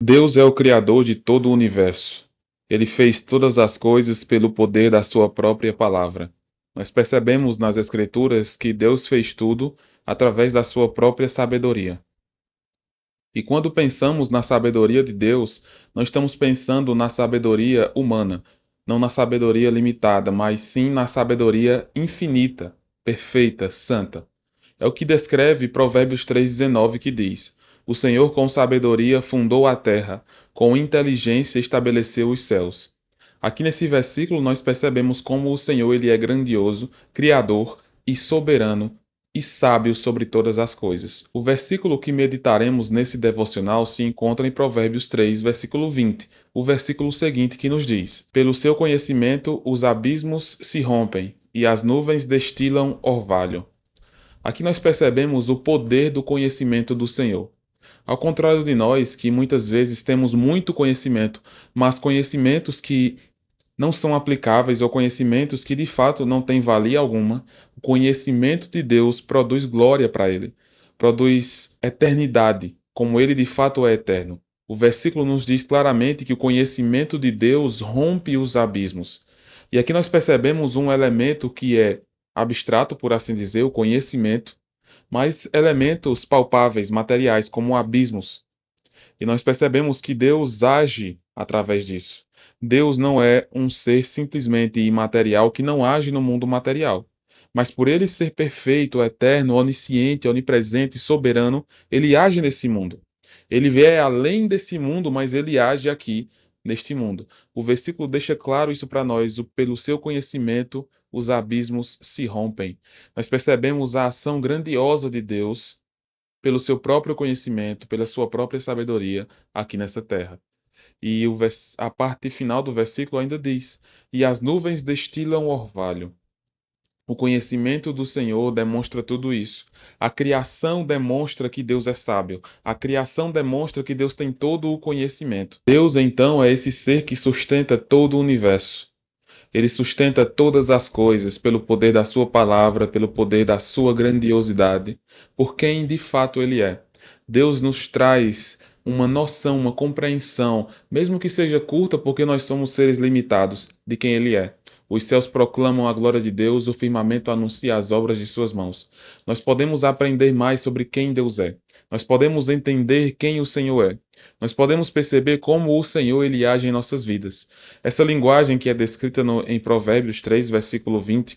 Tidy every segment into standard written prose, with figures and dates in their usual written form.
Deus é o Criador de todo o universo. Ele fez todas as coisas pelo poder da sua própria palavra. Nós percebemos nas Escrituras que Deus fez tudo através da sua própria sabedoria. E quando pensamos na sabedoria de Deus, não estamos pensando na sabedoria humana, não na sabedoria limitada, mas sim na sabedoria infinita, perfeita, santa. É o que descreve Provérbios 3,19, que diz: O Senhor com sabedoria fundou a terra, com inteligência estabeleceu os céus. Aqui nesse versículo nós percebemos como o Senhor ele é grandioso, criador e soberano e sábio sobre todas as coisas. O versículo que meditaremos nesse devocional se encontra em Provérbios 3, versículo 20, o versículo seguinte que nos diz: Pelo seu conhecimento os abismos se rompem e as nuvens destilam orvalho. Aqui nós percebemos o poder do conhecimento do Senhor. Ao contrário de nós, que muitas vezes temos muito conhecimento, mas conhecimentos que não são aplicáveis ou conhecimentos que de fato não têm valia alguma, o conhecimento de Deus produz glória para ele, produz eternidade, como ele de fato é eterno. O versículo nos diz claramente que o conhecimento de Deus rompe os abismos. E aqui nós percebemos um elemento que é abstrato, por assim dizer, o conhecimento, mas elementos palpáveis, materiais, como abismos. E nós percebemos que Deus age através disso. Deus não é um ser simplesmente imaterial que não age no mundo material. Mas por ele ser perfeito, eterno, onisciente, onipresente e soberano, ele age nesse mundo. Ele vê além desse mundo, mas ele age aqui neste mundo. O versículo deixa claro isso para nós: pelo seu conhecimento, os abismos se rompem. Nós percebemos a ação grandiosa de Deus pelo seu próprio conhecimento, pela sua própria sabedoria aqui nessa terra. E a parte final do versículo ainda diz: E as nuvens destilam orvalho. O conhecimento do Senhor demonstra tudo isso. A criação demonstra que Deus é sábio. A criação demonstra que Deus tem todo o conhecimento. Deus, então, é esse ser que sustenta todo o universo. Ele sustenta todas as coisas pelo poder da sua palavra, pelo poder da sua grandiosidade, por quem de fato ele é. Deus nos traz uma noção, uma compreensão, mesmo que seja curta, porque nós somos seres limitados, de quem ele é. Os céus proclamam a glória de Deus, o firmamento anuncia as obras de suas mãos. Nós podemos aprender mais sobre quem Deus é. Nós podemos entender quem o Senhor é. Nós podemos perceber como o Senhor ele age em nossas vidas. Essa linguagem que é descrita em Provérbios 3, versículo 20,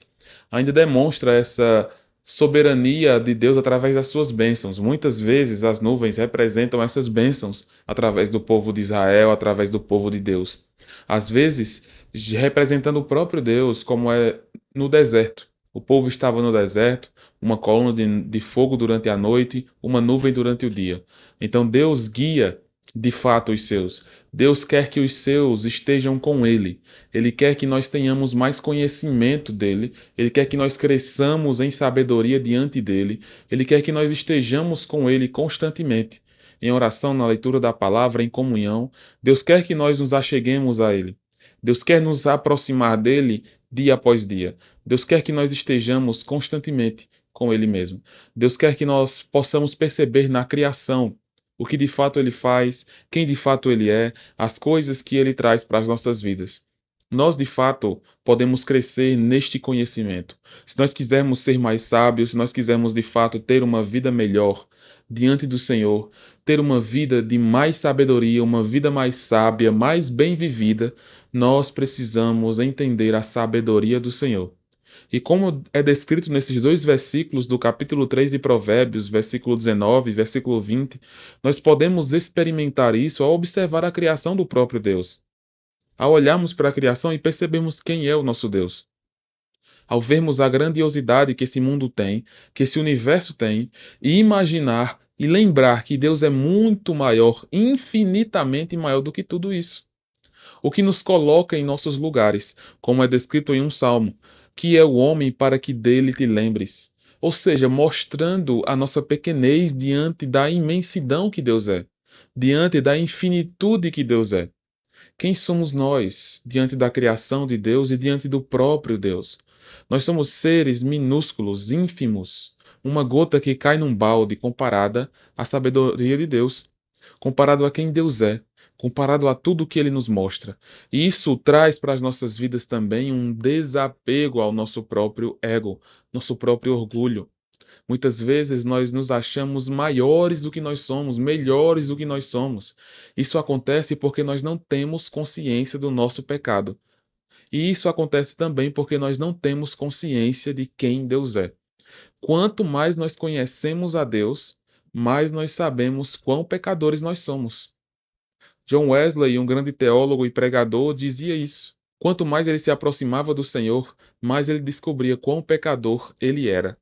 ainda demonstra essa soberania de Deus através das suas bênçãos. Muitas vezes as nuvens representam essas bênçãos através do povo de Israel, através do povo de Deus. Às vezes, representando o próprio Deus, como é no deserto. O povo estava no deserto, uma coluna de fogo durante a noite, uma nuvem durante o dia. Então Deus guia de fato os seus. Deus quer que os seus estejam com Ele. Ele quer que nós tenhamos mais conhecimento dele. Ele quer que nós cresçamos em sabedoria diante dele. Ele quer que nós estejamos com Ele constantemente. Em oração, na leitura da palavra, em comunhão. Deus quer que nós nos acheguemos a Ele. Deus quer nos aproximar dele dia após dia. Deus quer que nós estejamos constantemente com Ele mesmo. Deus quer que nós possamos perceber na criação o que de fato Ele faz, quem de fato Ele é, as coisas que Ele traz para as nossas vidas. Nós, de fato, podemos crescer neste conhecimento. Se nós quisermos ser mais sábios, se nós quisermos, de fato, ter uma vida melhor diante do Senhor, ter uma vida de mais sabedoria, uma vida mais sábia, mais bem vivida, nós precisamos entender a sabedoria do Senhor. E como é descrito nesses dois versículos do capítulo 3 de Provérbios, versículo 19 e versículo 20, nós podemos experimentar isso ao observar a criação do próprio Deus. Ao olharmos para a criação e percebermos quem é o nosso Deus. Ao vermos a grandiosidade que esse mundo tem, que esse universo tem, e imaginar e lembrar que Deus é muito maior, infinitamente maior do que tudo isso. O que nos coloca em nossos lugares, como é descrito em um salmo, que é o homem para que dele te lembres. Ou seja, mostrando a nossa pequenez diante da imensidão que Deus é, diante da infinitude que Deus é. Quem somos nós diante da criação de Deus e diante do próprio Deus? Nós somos seres minúsculos, ínfimos, uma gota que cai num balde comparada à sabedoria de Deus, comparado a quem Deus é. comparado a tudo que ele nos mostra. E isso traz para as nossas vidas também um desapego ao nosso próprio ego, nosso próprio orgulho. Muitas vezes nós nos achamos maiores do que nós somos, melhores do que nós somos. Isso acontece porque nós não temos consciência do nosso pecado. E isso acontece também porque nós não temos consciência de quem Deus é. Quanto mais nós conhecemos a Deus, mais nós sabemos quão pecadores nós somos. John Wesley, um grande teólogo e pregador, dizia isso. Quanto mais ele se aproximava do Senhor, mais ele descobria quão pecador ele era.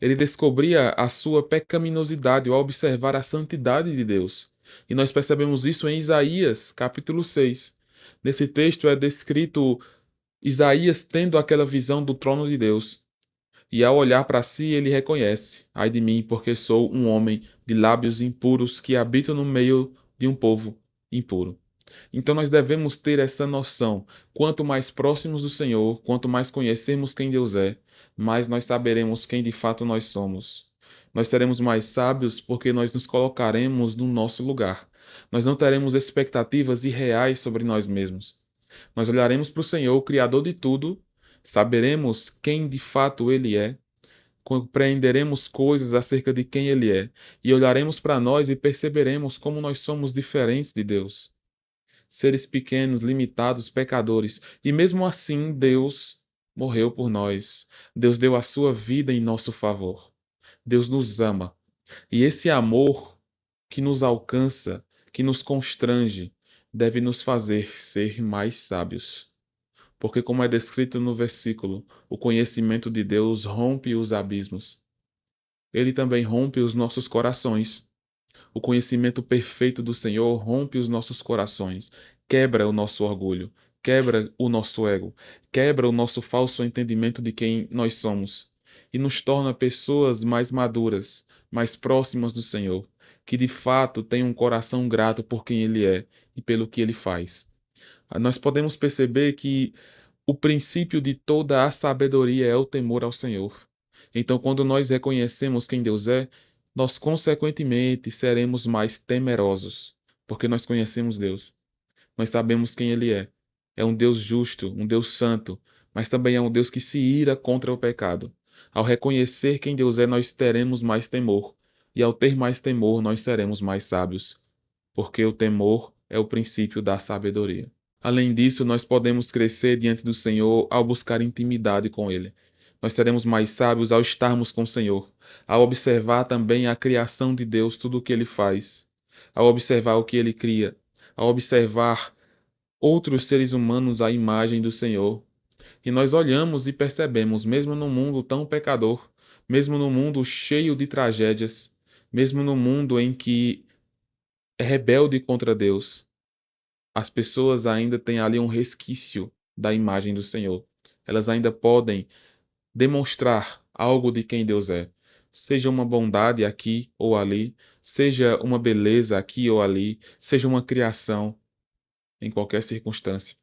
Ele descobria a sua pecaminosidade ao observar a santidade de Deus. E nós percebemos isso em Isaías, capítulo 6. Nesse texto é descrito Isaías tendo aquela visão do trono de Deus. E ao olhar para si, ele reconhece: Ai de mim, porque sou um homem de lábios impuros que habito no meio de um povo impuro. Então nós devemos ter essa noção. Quanto mais próximos do Senhor, quanto mais conhecermos quem Deus é, mais nós saberemos quem de fato nós somos. Nós seremos mais sábios porque nós nos colocaremos no nosso lugar. Nós não teremos expectativas irreais sobre nós mesmos. Nós olharemos para o Senhor, o Criador de tudo, saberemos quem de fato Ele é, compreenderemos coisas acerca de quem Ele é, e olharemos para nós e perceberemos como nós somos diferentes de Deus. Seres pequenos, limitados, pecadores, e mesmo assim Deus morreu por nós. Deus deu a sua vida em nosso favor. Deus nos ama. E esse amor que nos alcança, que nos constrange, deve nos fazer ser mais sábios. Porque, como é descrito no versículo, o conhecimento de Deus rompe os abismos. Ele também rompe os nossos corações. O conhecimento perfeito do Senhor rompe os nossos corações, quebra o nosso orgulho, quebra o nosso ego, quebra o nosso falso entendimento de quem nós somos e nos torna pessoas mais maduras, mais próximas do Senhor, que de fato têm um coração grato por quem Ele é e pelo que Ele faz. Nós podemos perceber que o princípio de toda a sabedoria é o temor ao Senhor. Então, quando nós reconhecemos quem Deus é, nós consequentemente seremos mais temerosos, porque nós conhecemos Deus. Nós sabemos quem Ele é. É um Deus justo, um Deus santo, mas também é um Deus que se ira contra o pecado. Ao reconhecer quem Deus é, nós teremos mais temor. E ao ter mais temor, nós seremos mais sábios, porque o temor é o princípio da sabedoria. Além disso, nós podemos crescer diante do Senhor ao buscar intimidade com Ele. Nós seremos mais sábios ao estarmos com o Senhor, ao observar também a criação de Deus, tudo o que Ele faz, ao observar o que Ele cria, ao observar outros seres humanos à imagem do Senhor. E nós olhamos e percebemos, mesmo no mundo tão pecador, mesmo no mundo cheio de tragédias, mesmo no mundo em que é rebelde contra Deus, as pessoas ainda têm ali um resquício da imagem do Senhor. Elas ainda podem demonstrar algo de quem Deus é. Seja uma bondade aqui ou ali, seja uma beleza aqui ou ali, seja uma criação em qualquer circunstância.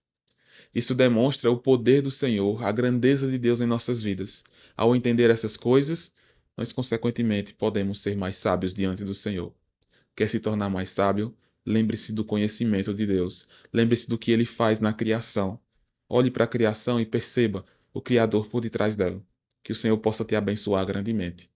Isso demonstra o poder do Senhor, a grandeza de Deus em nossas vidas. Ao entender essas coisas, nós consequentemente podemos ser mais sábios diante do Senhor. Quer se tornar mais sábio? Lembre-se do conhecimento de Deus. Lembre-se do que Ele faz na criação. Olhe para a criação e perceba o Criador por detrás dela. Que o Senhor possa te abençoar grandemente.